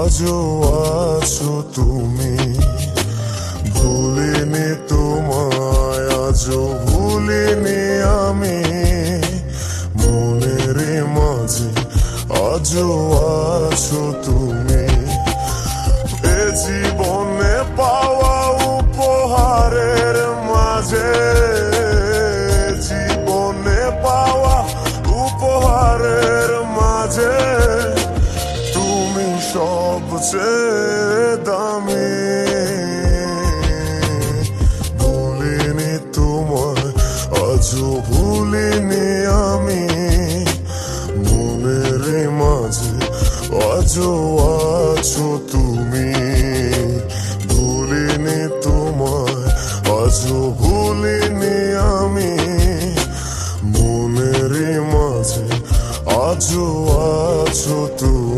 আজও আছো তুমি, ভুলিনি তোমায়, আজও ভুলিনি আমি, মনের মাঝে আজও আছো তুমি। এ জীবনে পাওয়া উপহারের মাঝে, জীবনে পাওয়া উপহারের মাঝে তুমি সবচেয়ে দামি। ভুলিনি তোমায়, আজও ভুলিনি আমি, মনের মাঝে আজও আছো তুমি। ভুলিনি তোমায়, আজও ভুলিনি আমি, মনের মাঝে আজও আছো তুমি।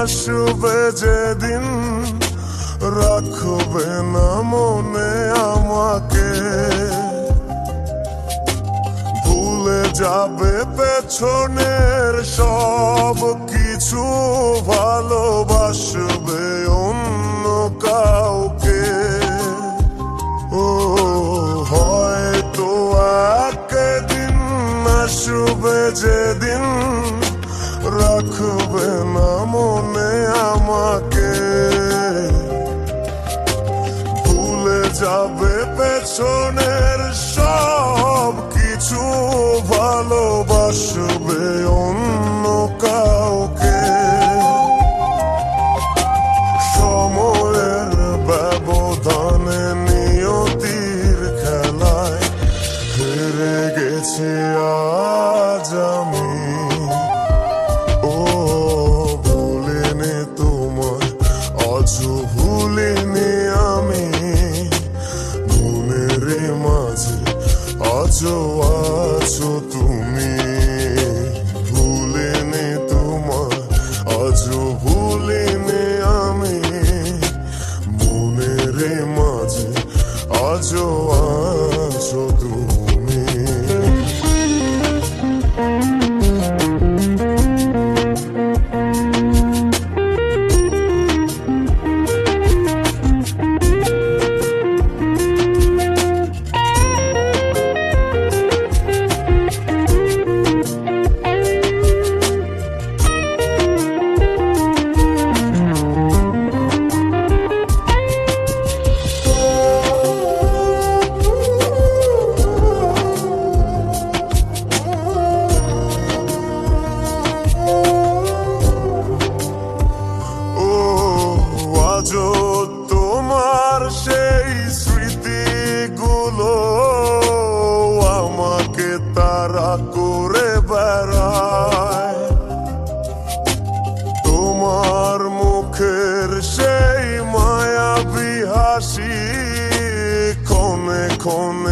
আসবে যেদিন রাখবে না মনে আমাকে, ভুলে যাবে পেছনের সব কিছু, ভালোবাসবে অন্য কাউকে। ও হয়তো একদিন আসবে যেদিন রাখবে না মনে আমাকে, ভুলে যাবে পেছনের সব কিছু, ভালোবাসবে অন্য কাউকে। সময়ের ব্যবধানে নিয়তির খেলায় হেরে গেছি আজ আমি। আজও ভুলিনি আমি, মনের মাঝে আজও আছো তুমি। ভুলিনি তোমায়, আজও ভুলিনি আমি, মনের মাঝে আজও আছো তুমি। আজও তোমার সেই স্মৃতিগুলো আমাকে তাড়া করে বেড়ায়, তোমার মুখের সেই মায়াবী হাসি ক্ষণে ক্ষণে